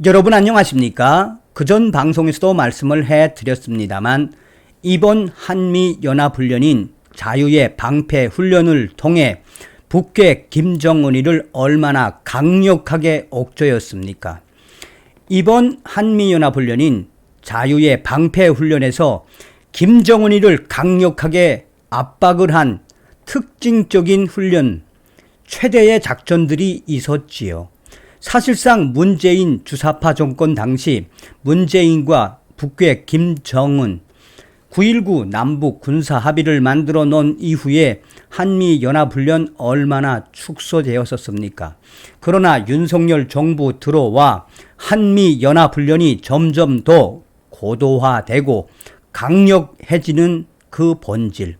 여러분 안녕하십니까? 그전 방송에서도 말씀을 해드렸습니다만 이번 한미연합훈련인 자유의 방패훈련을 통해 북괴 김정은이를 얼마나 강력하게 옥죄었습니까? 이번 한미연합훈련인 자유의 방패훈련에서 김정은이를 강력하게 압박을 한 특징적인 훈련, 최대의 작전들이 있었지요. 사실상 문재인 주사파 정권 당시 문재인과 북괴 김정은 9.19 남북 군사 합의를 만들어 놓은 이후에 한미연합훈련 얼마나 축소되었었습니까? 그러나 윤석열 정부 들어와 한미연합훈련이 점점 더 고도화되고 강력해지는 그 본질.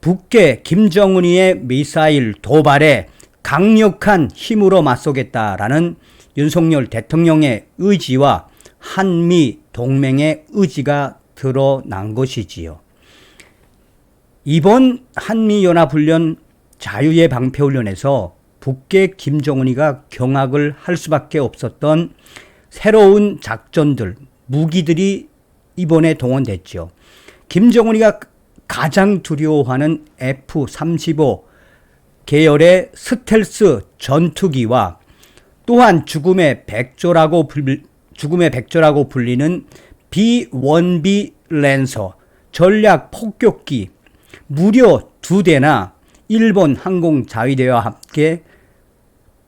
북괴 김정은이의 미사일 도발에 강력한 힘으로 맞서겠다라는 윤석열 대통령의 의지와 한미 동맹의 의지가 드러난 것이지요. 이번 한미연합훈련 자유의 방패훈련에서 북괴 김정은이가 경악을 할 수밖에 없었던 새로운 작전들, 무기들이 이번에 동원됐죠. 김정은이가 가장 두려워하는 F-35 계열의 스텔스 전투기와 또한 죽음의 백조라고 불리는 B-1B 랜서 전략 폭격기 무려 2대나 일본 항공 자위대와 함께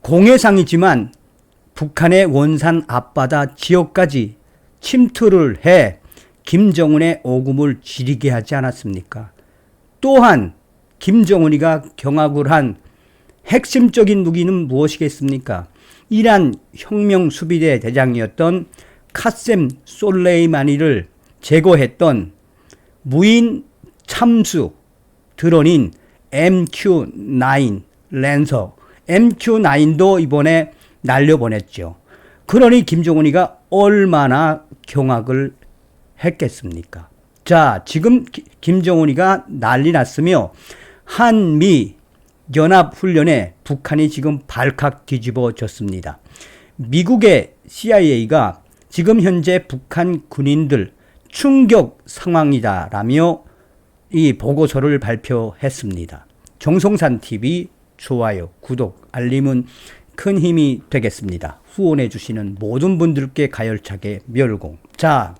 공해상이지만 북한의 원산 앞바다 지역까지 침투를 해 김정은의 오금을 지리게 하지 않았습니까? 또한 김정은이가 경악을 한 핵심적인 무기는 무엇이겠습니까? 이란 혁명수비대 대장이었던 카셈 솔레이마니를 제거했던 무인 참수 드론인 MQ-9 랜서 MQ-9도 이번에 날려보냈죠. 그러니 김정은이가 얼마나 경악을 했겠습니까? 자, 지금 김정은이가 난리 났으며 한미 연합훈련에 북한이 지금 발칵 뒤집어졌습니다. 미국의 CIA가 지금 현재 북한 군인들 충격 상황이다라며 이 보고서를 발표했습니다. 정성산TV 좋아요, 구독, 알림은 큰 힘이 되겠습니다. 후원해 주시는 모든 분들께 가열차게 멸공. 자,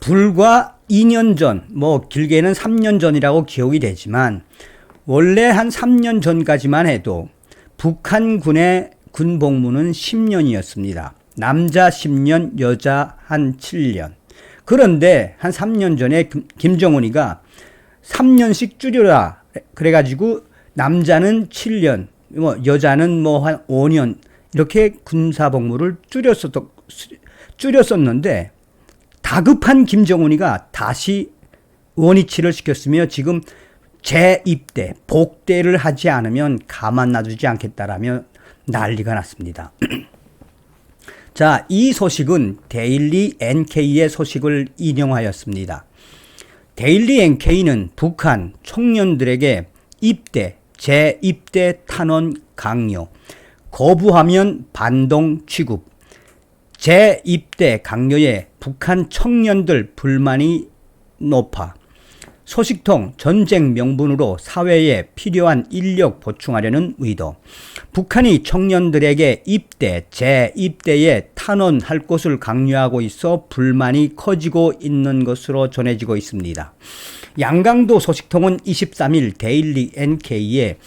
불과 2년 전, 길게는 3년 전이라고 기억이 되지만 원래 한 3년 전까지만 해도 북한군의 군복무는 10년이었습니다. 남자 10년, 여자 한 7년. 그런데 한 3년 전에 김정은이가 3년씩 줄여라. 그래가지고 남자는 7년, 여자는 한 5년 이렇게 군사복무를 줄였었는데 다급한 김정은이가 다시 원위치를 시켰으며 지금 재입대, 복대를 하지 않으면 가만 놔두지 않겠다라며 난리가 났습니다. 자, 이 소식은 데일리 NK의 소식을 인용하였습니다. 데일리 NK는 북한 청년들에게 입대, 재입대 탄원 강요, 거부하면 반동 취급, 재입대 강요에 북한 청년들 불만이 높아 소식통 전쟁 명분으로 사회에 필요한 인력 보충하려는 의도, 북한이 청년들에게 입대, 재입대에 탄원할 것을 강요하고 있어 불만이 커지고 있는 것으로 전해지고 있습니다. 양강도 소식통은 23일 데일리 NK에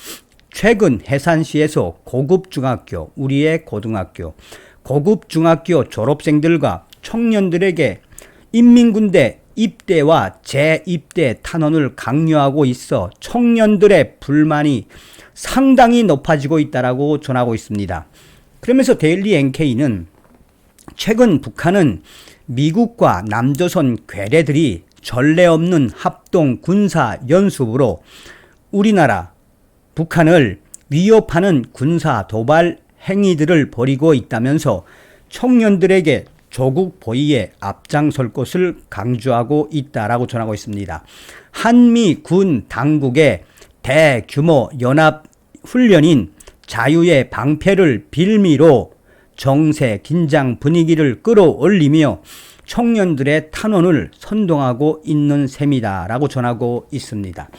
최근 해산시에서 고급 중학교, 우리의 고등학교, 고급 중학교 졸업생들과 청년들에게 인민군대 입대와 재입대 탄원을 강요하고 있어 청년들의 불만이 상당히 높아지고 있다고 전하고 있습니다. 그러면서 데일리 NK는 최근 북한은 미국과 남조선 괴뢰들이 전례 없는 합동 군사 연습으로 우리나라, 북한을 위협하는 군사 도발 행위들을 벌이고 있다면서 청년들에게 조국 보위에 앞장설 것을 강조하고 있다라고 전하고 있습니다. 한미 군 당국의 대규모 연합 훈련인 자유의 방패를 빌미로 정세, 긴장 분위기를 끌어올리며 청년들의 탄원을 선동하고 있는 셈이다라고 전하고 있습니다.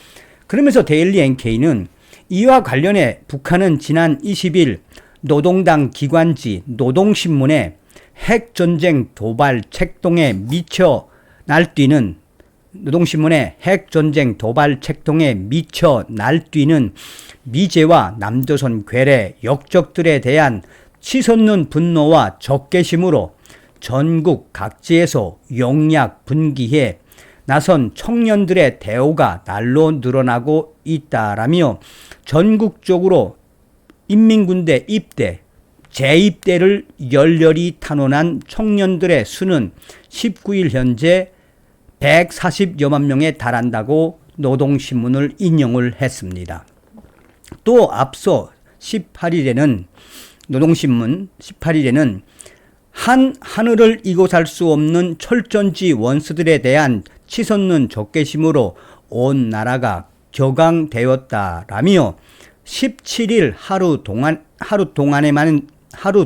그러면서 데일리 NK는 이와 관련해 북한은 지난 20일 노동당 기관지 노동신문에 핵전쟁 도발 책동에 미쳐 날뛰는 노동신문의 핵전쟁 도발 책동에 미쳐 날뛰는 미제와 남조선 괴뢰 역적들에 대한 치솟는 분노와 적개심으로 전국 각지에서 용약 분기해 나선 청년들의 대우가 날로 늘어나고 있다라며 전국적으로 인민군대 입대, 재입대를 열렬히 탄원한 청년들의 수는 19일 현재 140여만 명에 달한다고 노동신문을 인용을 했습니다. 또 앞서 18일에는 노동신문 18일에는 하늘을 이고 살 수 없는 철전지 원수들에 대한 치솟는 적개심으로 온 나라가 격앙되었다라며 17일 하루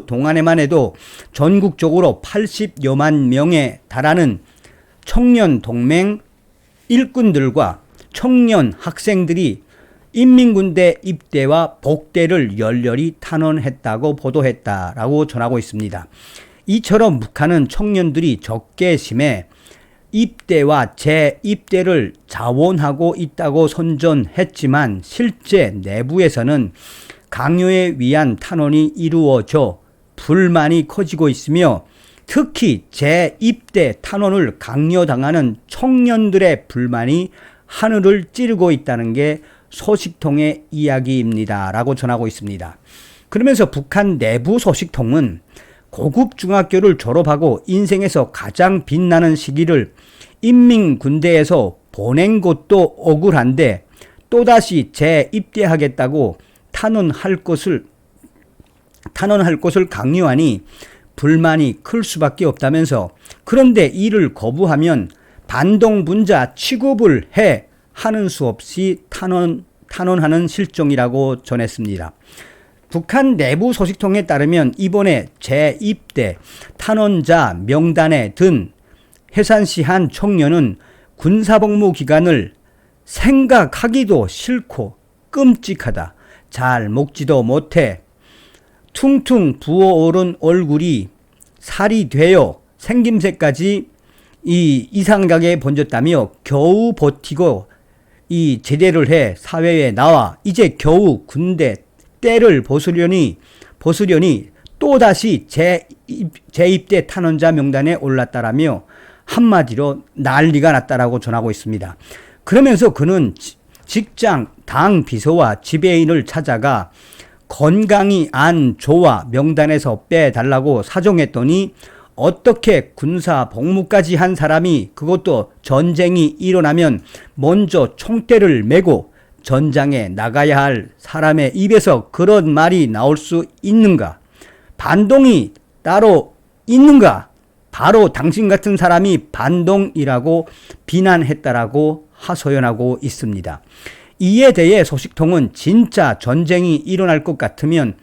동안에만 해도 전국적으로 80여만 명에 달하는 청년 동맹 일꾼들과 청년 학생들이 인민군대 입대와 복대를 열렬히 탄원했다고 보도했다라고 전하고 있습니다. 이처럼 북한은 청년들이 적개심에 입대와 재입대를 자원하고 있다고 선전했지만 실제 내부에서는 강요에 의한 탄원이 이루어져 불만이 커지고 있으며 특히 재입대 탄원을 강요당하는 청년들의 불만이 하늘을 찌르고 있다는 게 소식통의 이야기입니다. 라고 전하고 있습니다. 그러면서 북한 내부 소식통은 고급 중학교를 졸업하고 인생에서 가장 빛나는 시기를 인민군대에서 보낸 것도 억울한데 또다시 재입대하겠다고 탄원할 것을 강요하니 불만이 클 수밖에 없다면서 그런데 이를 거부하면 반동분자 취급을 해 하는 수 없이 탄원하는 실정이라고 전했습니다. 북한 내부 소식통에 따르면 이번에 재입대 탄원자 명단에 든 해산시 한 청년은 군사복무 기간을 생각하기도 싫고 끔찍하다. 잘 먹지도 못해 퉁퉁 부어오른 얼굴이 살이 되어 생김새까지 이상하게 번졌다며 겨우 버티고 제대를 해 사회에 나와 이제 겨우 군대 때를 벗으려니 또다시 재입대 탄원자 명단에 올랐다라며 한마디로 난리가 났다라고 전하고 있습니다. 그러면서 그는 직장 당 비서와 지배인을 찾아가 건강이 안 좋아 명단에서 빼달라고 사정했더니 어떻게 군사 복무까지 한 사람이 그것도 전쟁이 일어나면 먼저 총대를 메고 전장에 나가야 할 사람의 입에서 그런 말이 나올 수 있는가? 반동이 따로 있는가? 바로 당신 같은 사람이 반동이라고 비난했다라고 하소연하고 있습니다. 이에 대해 소식통은 진짜 전쟁이 일어날 것 같으면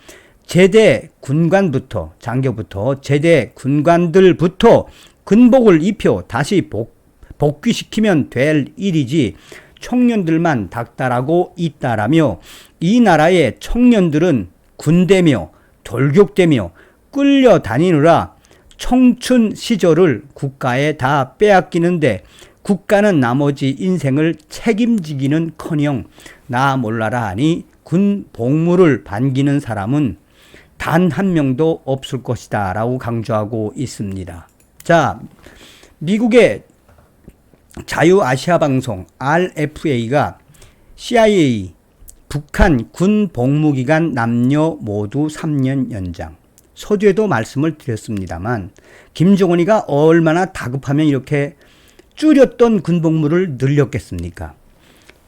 제대 군관부터 장교부터 제대 군관들부터 군복을 입혀 다시 복귀시키면 될 일이지 청년들만 닥달하고 있다라며 이 나라의 청년들은 군대며 돌격대며 끌려다니느라 청춘 시절을 국가에 다 빼앗기는데 국가는 나머지 인생을 책임지기는커녕 나 몰라라 하니 군 복무를 반기는 사람은 단 한 명도 없을 것이다 라고 강조하고 있습니다. 자, 미국의 자유아시아방송 RFA가 CIA 북한 군 복무기간 남녀 모두 3년 연장 서두에도 말씀을 드렸습니다만 김정은이가 얼마나 다급하면 이렇게 줄였던 군복무를 늘렸겠습니까?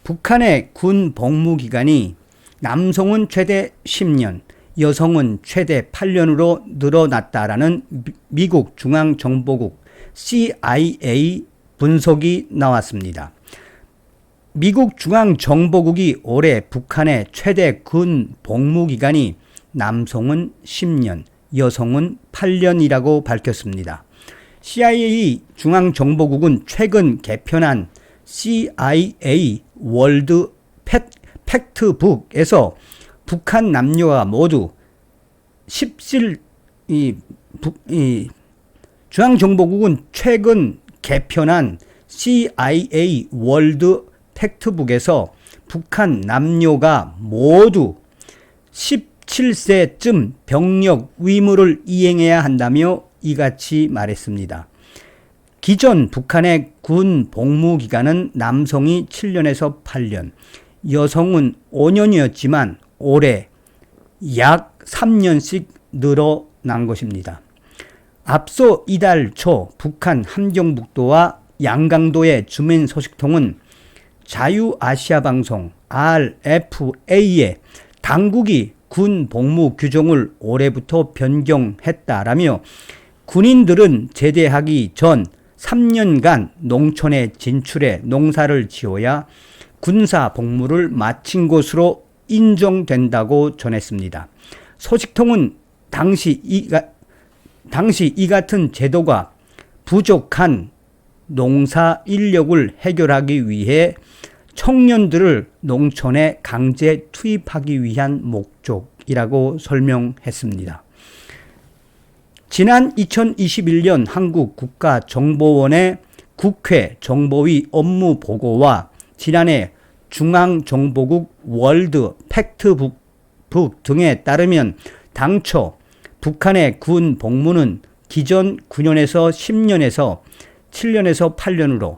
북한의 군 복무기간이 남성은 최대 10년, 여성은 최대 8년으로 늘어났다라는 미국 중앙정보국 CIA 분석이 나왔습니다. 미국 중앙정보국이 올해 북한의 최대 군 복무기간이 남성은 10년, 여성은 8년이라고 밝혔습니다. CIA 중앙정보국은 최근 개편한 CIA 월드 팩트북에서 북한 남녀가 모두 중앙정보국은 최근 개편한 CIA 월드 팩트북에서 북한 남녀가 모두 17세쯤 병력 의무를 이행해야 한다며 이같이 말했습니다. 기존 북한의 군 복무 기간은 남성이 7년에서 8년, 여성은 5년이었지만 올해 약 3년씩 늘어난 것입니다. 앞서 이달 초 북한 함경북도와 양강도의 주민 소식통은 자유아시아방송 RFA에 당국이 군 복무 규정을 올해부터 변경했다라며 군인들은 제대하기 전 3년간 농촌에 진출해 농사를 지어야 군사 복무를 마친 것으로 인정된다고 전했습니다. 소식통은 당시 이 같은 제도가 부족한 농사 인력을 해결하기 위해 청년들을 농촌에 강제 투입하기 위한 목적이라고 설명했습니다. 지난 2021년 한국 국가정보원의 국회 정보위 업무 보고와 지난해 중앙정보국 월드 팩트북 등에 따르면 당초 북한의 군 복무는 기존 9년에서 10년에서 7년에서 8년으로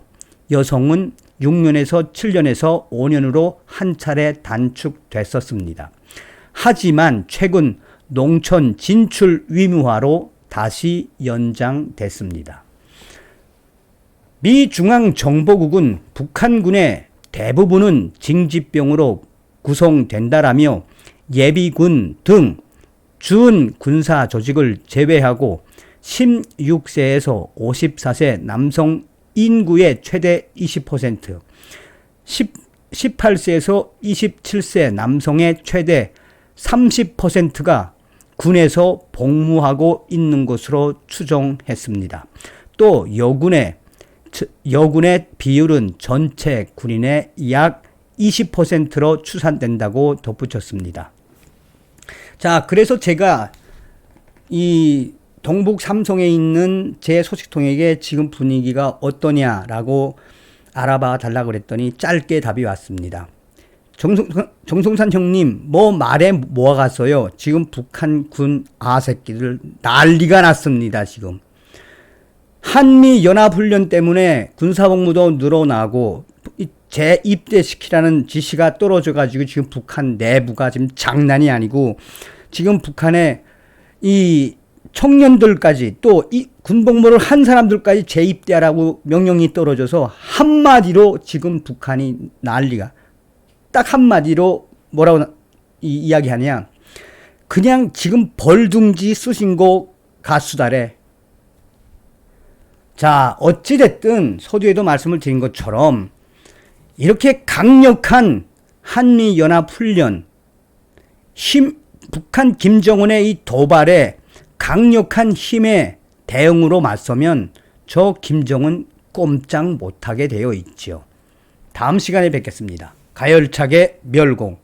여성은 6년에서 7년에서 5년으로 한 차례 단축됐었습니다. 하지만 최근 농촌 진출 의무화로 다시 연장됐습니다. 미 중앙정보국은 북한군의 대부분은 징집병으로 구성된다라며 예비군 등 준 군사 조직을 제외하고 16세에서 54세 남성 인구의 최대 20%, 18세에서 27세 남성의 최대 30%가 군에서 복무하고 있는 것으로 추정했습니다. 또 여군의 비율은 전체 군인의 약 20%로 추산된다고 덧붙였습니다. 자, 그래서 제가 이 동북 삼성에 있는 제 소식통에게 지금 분위기가 어떠냐라고 알아봐 달라고 그랬더니 짧게 답이 왔습니다. 정성산 형님, 뭐 말에 모아갔어요. 지금 북한 군 아새끼들 난리가 났습니다. 지금 한미 연합훈련 때문에 군사복무도 늘어나고 재입대시키라는 지시가 떨어져가지고 지금 북한 내부가 지금 장난이 아니고 지금 북한의 이 청년들까지 또 이 군복무를 한 사람들까지 재입대하라고 명령이 떨어져서 한마디로 지금 북한이 난리가 딱 한마디로 뭐라고 이야기하냐, 그냥 지금 벌둥지 쑤신고 가수다래. 자, 어찌됐든 서두에도 말씀을 드린 것처럼 이렇게 강력한 한미연합훈련, 북한 김정은의 이 도발에 강력한 힘의 대응으로 맞서면 저 김정은 꼼짝 못하게 되어 있죠. 다음 시간에 뵙겠습니다. 가열차게 멸공.